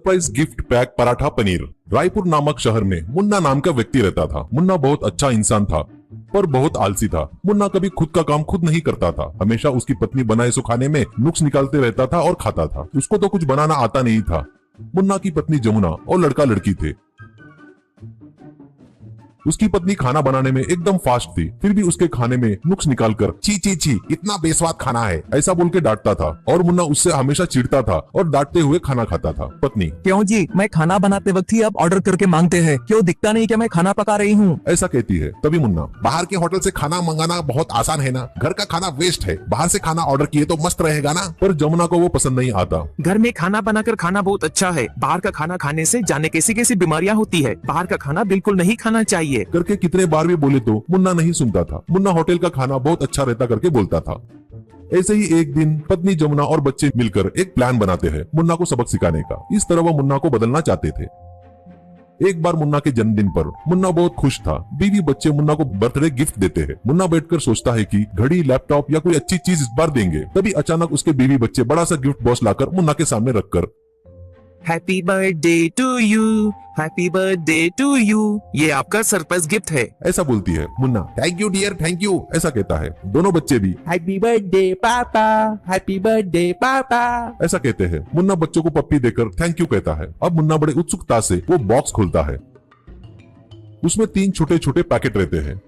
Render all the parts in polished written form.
Surprise gift pack paratha paneer. Raipur नामक शहर में मुन्ना नाम का व्यक्ति रहता था। मुन्ना बहुत अच्छा इंसान था पर बहुत आलसी था। मुन्ना कभी खुद का काम खुद नहीं करता था। हमेशा उसकी पत्नी बनाए सो खाने में नुक्स निकालते रहता था और खाता था। उसको तो कुछ बनाना आता नहीं था। मुन्ना की पत्नी जमुना और लड़का लड़की थे। उसकी पत्नी खाना बनाने में एकदम फास्ट थी, फिर भी उसके खाने में नुक्स निकालकर छी छी छी इतना बेस्वाद खाना है ऐसा बोल के डांटता था और मुन्ना उससे हमेशा चिढ़ता था और डांटते हुए खाना खाता था। पत्नी, क्यों जी, मैं खाना बनाते वक्त ही आप ऑर्डर करके मांगते हैं, क्यों दिखता नहीं क्या मैं खाना पका रही हूँ? ऐसा कहती है। तभी मुन्ना, बाहर के होटल से खाना मंगाना बहुत आसान है ना, घर का खाना वेस्ट है, बाहर से खाना ऑर्डर किए तो मस्त रहेगा ना। पर जमुना को वो पसंद नहीं आता। घर में खाना बनाकर खाना बहुत अच्छा है, बाहर का खाना खाने से जाने कैसी कैसी बीमारियाँ होती है, बाहर का खाना बिल्कुल नहीं खाना चाहिए करके कितने बार भी बोले तो मुन्ना नहीं सुनता था। मुन्ना होटल का खाना बहुत अच्छा रहता करके बोलता था। ऐसे ही एक दिन पत्नी जमुना और बच्चे मिलकर एक प्लान बनाते हैं मुन्ना को सबक सिखाने का। इस तरह वो मुन्ना को बदलना चाहते थे। एक बार मुन्ना के जन्मदिन पर मुन्ना बहुत खुश था। बीवी बच्चे मुन्ना को बर्थडे गिफ्ट देते हैं। मुन्ना बैठकर सोचता है कि घड़ी, लैपटॉप या कोई अच्छी चीज इस बार देंगे। तभी अचानक उसके बीवी बच्चे बड़ा सा गिफ्ट बॉक्स लाकर मुन्ना के सामने रखकर, happy birthday to you, happy birthday to you, ये आपका सरप्राइज गिफ्ट है ऐसा बोलती है। Munna, thank you dear, thank you ऐसा कहता है। दोनों बच्चे भी हैप्पी बर्थडे पापा, हैप्पी बर्थडे पापा ऐसा कहते हैं। मुन्ना बच्चों को पप्पी देकर थैंक यू कहता है। अब मुन्ना बड़े उत्सुकता से वो बॉक्स खोलता है। उसमें 3 छोटे छोटे पैकेट रहते हैं।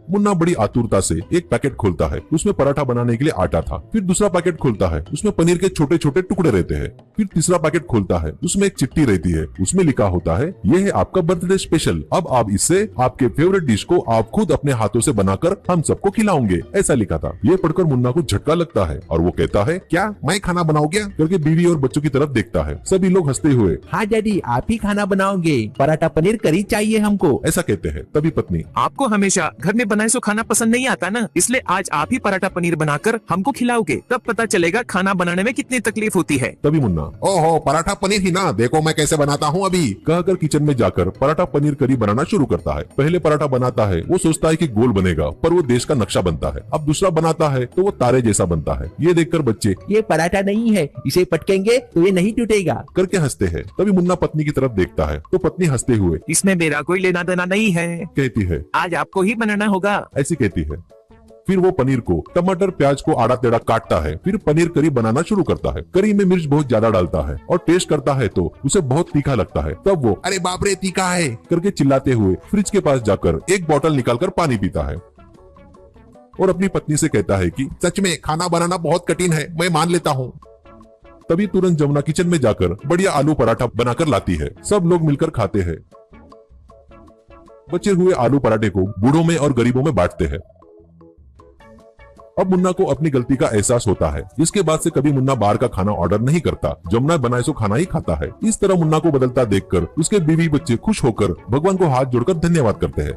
मुन्ना बड़ी आतुरता से एक पैकेट खोलता है। उसमें पराठा बनाने के लिए आटा था। फिर दूसरा पैकेट खोलता है, उसमें पनीर के छोटे छोटे टुकड़े रहते हैं। फिर तीसरा पैकेट खोलता है, उसमें एक चिट्ठी रहती है। उसमें लिखा होता है, यह है आपका बर्थडे स्पेशल, अब आप इससे आपके फेवरेट डिश को आप खुद अपने हाथों से बनाकर हम सबको खिलाओगे, ऐसा लिखा था। ये पढ़कर मुन्ना को झटका लगता है और वो कहता है, क्या मैं खाना बनाऊं क्या? करके बीवी और बच्चों की तरफ देखता है। सभी लोग हंसते हुए, हाँ डैडी आप ही खाना बनाओगे, पराठा पनीर करी चाहिए हमको ऐसा कहते हैं। तभी पत्नी, आपको हमेशा घर में बनाए सो खाना पसंद नहीं आता ना, इसलिए आज आप ही पराठा पनीर बनाकर हमको खिलाओगे, तब पता चलेगा खाना बनाने में कितनी तकलीफ होती है। तभी मुन्ना, ओहो पराठा पनीर ही ना, देखो मैं कैसे बनाता हूँ अभी, कहकर किचन में जाकर पराठा पनीर करी बनाना शुरू करता है। पहले पराठा बनाता है, वो सोचता है कि गोल बनेगा, पर वो देश का नक्शा बनता है। अब दूसरा बनाता है तो वो तारे जैसा बनता है। ये देखकर बच्चे, ये पराठा नहीं है, इसे पटकेंगे तो ये नहीं टूटेगा करके हंसते हैं। तभी मुन्ना पत्नी की तरफ देखता है तो पत्नी हंसते हुए इसमें मेरा कोई लेना देना नहीं है, कहती है, आज आपको ही बनाना होगा, ऐसी कहती है। फिर वो पनीर को, टमाटर प्याज को आड़ा टेढ़ा काटता है। फिर पनीर करी बनाना शुरू करता है। करी में मिर्च बहुत ज्यादा डालता है और टेस्ट करता है तो उसे बहुत तीखा लगता है। तब वो, अरे बाप रे तीखा है करके चिल्लाते हुए फ्रिज के पास जाकर एक बोतल निकालकर पानी पीता है और अपनी पत्नी से कहता है कि सच में खाना बनाना बहुत कठिन है, मैं मान लेता हूँ। तभी तुरंत जमुना किचन में जाकर बढ़िया आलू पराठा बनाकर लाती है। सब लोग मिलकर खाते हैं। बचे हुए आलू पराठे को बूढ़ों में और गरीबों में बांटते हैं। अब मुन्ना को अपनी गलती का एहसास होता है। इसके बाद से कभी मुन्ना बाहर का खाना ऑर्डर नहीं करता, जमुना बनाए सो खाना ही खाता है। इस तरह मुन्ना को बदलता देखकर उसके बीवी बच्चे खुश होकर भगवान को हाथ जोड़कर धन्यवाद करते हैं।